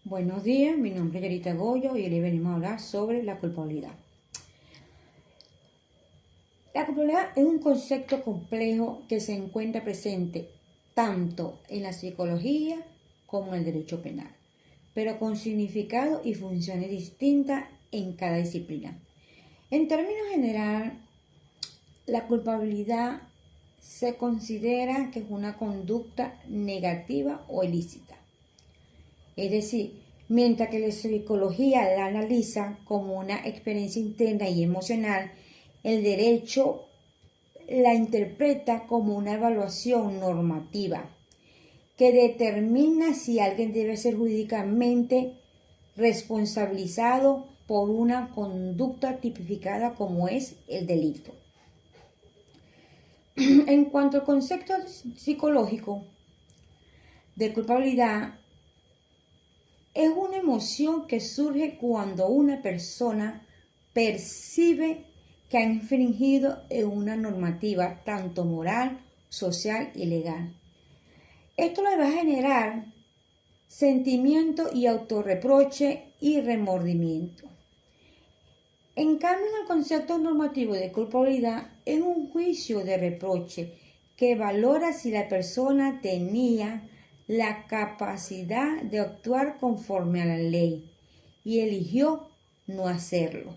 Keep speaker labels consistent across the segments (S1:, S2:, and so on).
S1: Buenos días, mi nombre es Yarita Goyo y hoy les venimos a hablar sobre la culpabilidad. La culpabilidad es un concepto complejo que se encuentra presente tanto en la psicología como en el derecho penal, pero con significado y funciones distintas en cada disciplina. En términos generales, la culpabilidad se considera que es una conducta negativa o ilícita. Es decir, mientras que la psicología la analiza como una experiencia interna y emocional, el derecho la interpreta como una evaluación normativa que determina si alguien debe ser jurídicamente responsabilizado por una conducta tipificada como es el delito. En cuanto al concepto psicológico de culpabilidad, es una emoción que surge cuando una persona percibe que ha infringido en una normativa tanto moral, social y legal. Esto le va a generar sentimiento y autorreproche y remordimiento. En cambio, el concepto normativo de culpabilidad es un juicio de reproche que valora si la persona tenía la capacidad de actuar conforme a la ley y eligió no hacerlo.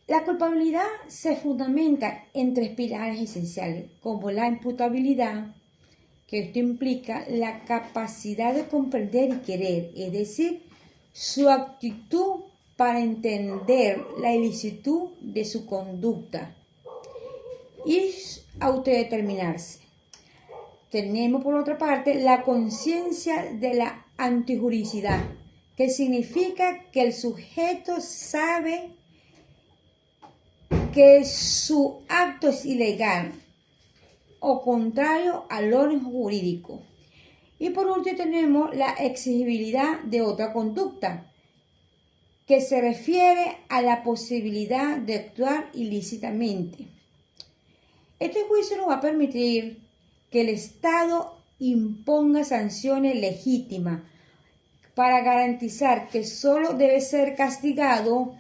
S1: La culpabilidad se fundamenta en tres pilares esenciales, como la imputabilidad, que esto implica la capacidad de comprender y querer, es decir, su actitud para entender la ilicitud de su conducta y autodeterminarse. Tenemos por otra parte la conciencia de la antijuricidad, que significa que el sujeto sabe que su acto es ilegal o contrario al orden jurídico. Y por último tenemos la exigibilidad de otra conducta, que se refiere a la posibilidad de actuar ilícitamente. Este juicio nos va a permitir que el Estado imponga sanciones legítimas para garantizar que solo debe ser castigado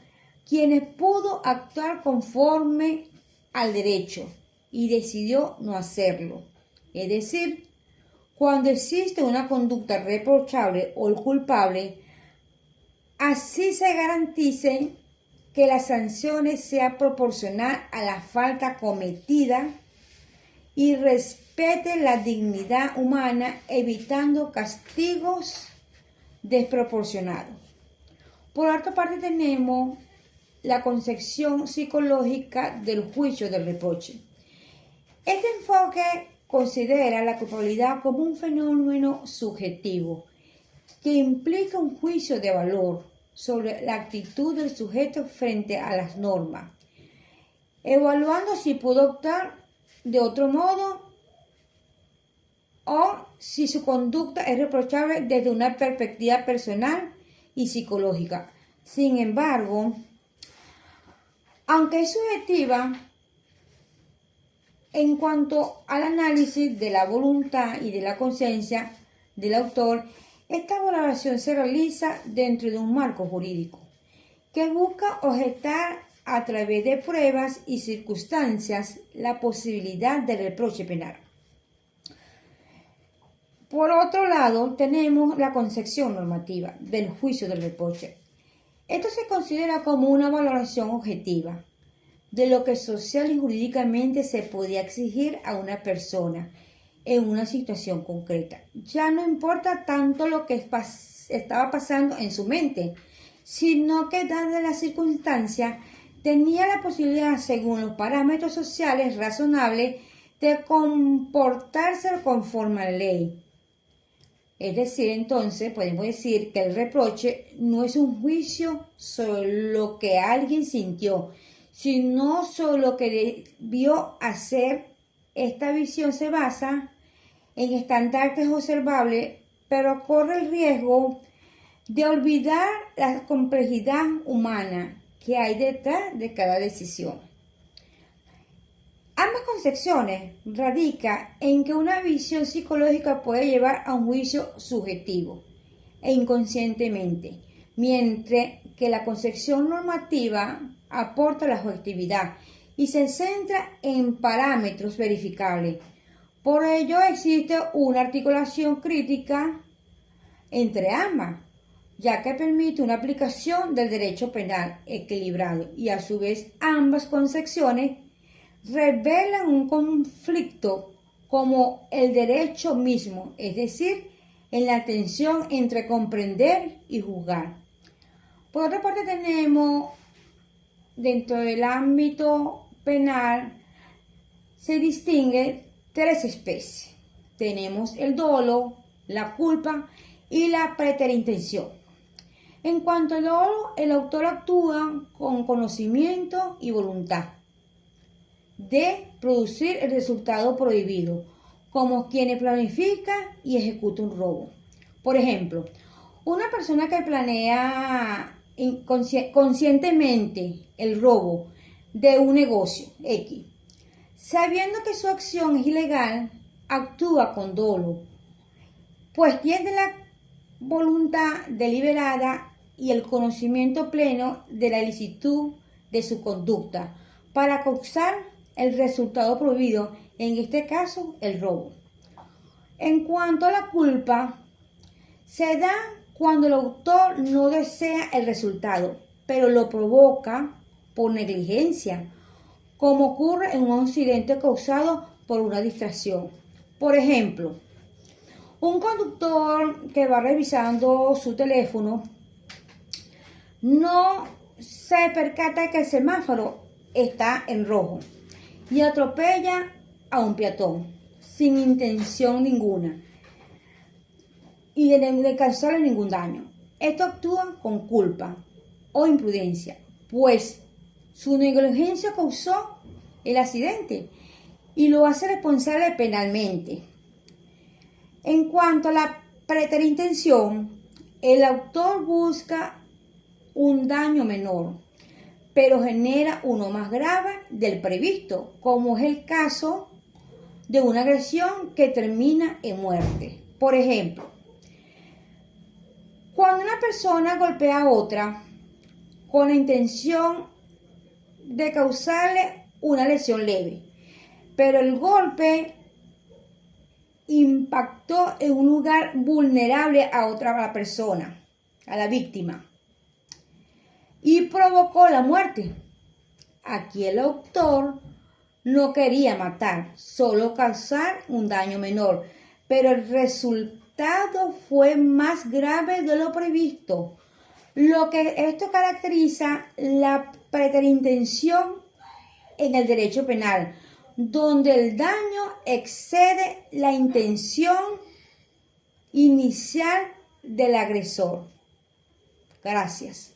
S1: quienes pudo actuar conforme al derecho y decidió no hacerlo. Es decir, cuando existe una conducta reprochable o culpable, así se garantice que las sanciones sean proporcional a la falta cometida y respete la dignidad humana, evitando castigos desproporcionados. Por otra parte tenemos la concepción psicológica del juicio del reproche. Este enfoque considera la culpabilidad como un fenómeno subjetivo que implica un juicio de valor sobre la actitud del sujeto frente a las normas, evaluando si pudo actuar de otro modo o si su conducta es reprochable desde una perspectiva personal y psicológica. Sin embargo, aunque es subjetiva, en cuanto al análisis de la voluntad y de la conciencia del autor, esta valoración se realiza dentro de un marco jurídico que busca objetar a través de pruebas y circunstancias la posibilidad de reproche penal. Por otro lado, tenemos la concepción normativa del juicio del reproche. Esto se considera como una valoración objetiva de lo que social y jurídicamente se podía exigir a una persona en una situación concreta. Ya no importa tanto lo que estaba pasando en su mente, sino que dada la circunstancia tenía la posibilidad, según los parámetros sociales razonables, de comportarse conforme a la ley. Es decir, entonces podemos decir que el reproche no es un juicio sobre lo que alguien sintió, sino sobre lo que debió hacer. Esta visión se basa en estándares observables, pero corre el riesgo de olvidar la complejidad humana que hay detrás de cada decisión. Ambas concepciones radican en que una visión psicológica puede llevar a un juicio subjetivo, e inconscientemente, mientras que la concepción normativa aporta la objetividad y se centra en parámetros verificables. Por ello existe una articulación crítica entre ambas, ya que permite una aplicación del derecho penal equilibrado y a su vez ambas concepciones revelan un conflicto como el derecho mismo, es decir, en la tensión entre comprender y juzgar. Por otra parte tenemos dentro del ámbito penal se distingue tres especies. Tenemos el dolo, la culpa y la preterintención. En cuanto al dolo, el autor actúa con conocimiento y voluntad de producir el resultado prohibido, como quien planifica y ejecuta un robo. Por ejemplo, una persona que planea conscientemente el robo de un negocio X, sabiendo que su acción es ilegal, actúa con dolo, pues tiene la voluntad deliberada y el conocimiento pleno de la ilicitud de su conducta para causar el resultado prohibido, en este caso el robo. En cuanto a la culpa, se da cuando el autor no desea el resultado, pero lo provoca por negligencia, como ocurre en un accidente causado por una distracción. Por ejemplo, un conductor que va revisando su teléfono no se percata que el semáforo está en rojo y atropella a un peatón sin intención ninguna y de causarle ningún daño. Esto actúa con culpa o imprudencia, pues su negligencia causó el accidente y lo hace responsable penalmente. En cuanto a la preterintención, el autor busca un daño menor, pero genera uno más grave del previsto, como es el caso de una agresión que termina en muerte. Por ejemplo, cuando una persona golpea a otra con la intención de causarle una lesión leve, pero el golpe impactó en un lugar vulnerable a otra persona, a la víctima, y provocó la muerte. Aquí el autor no quería matar, solo causar un daño menor, pero el resultado fue más grave de lo previsto. Lo que esto caracteriza la preterintención en el derecho penal, donde el daño excede la intención inicial del agresor. Gracias.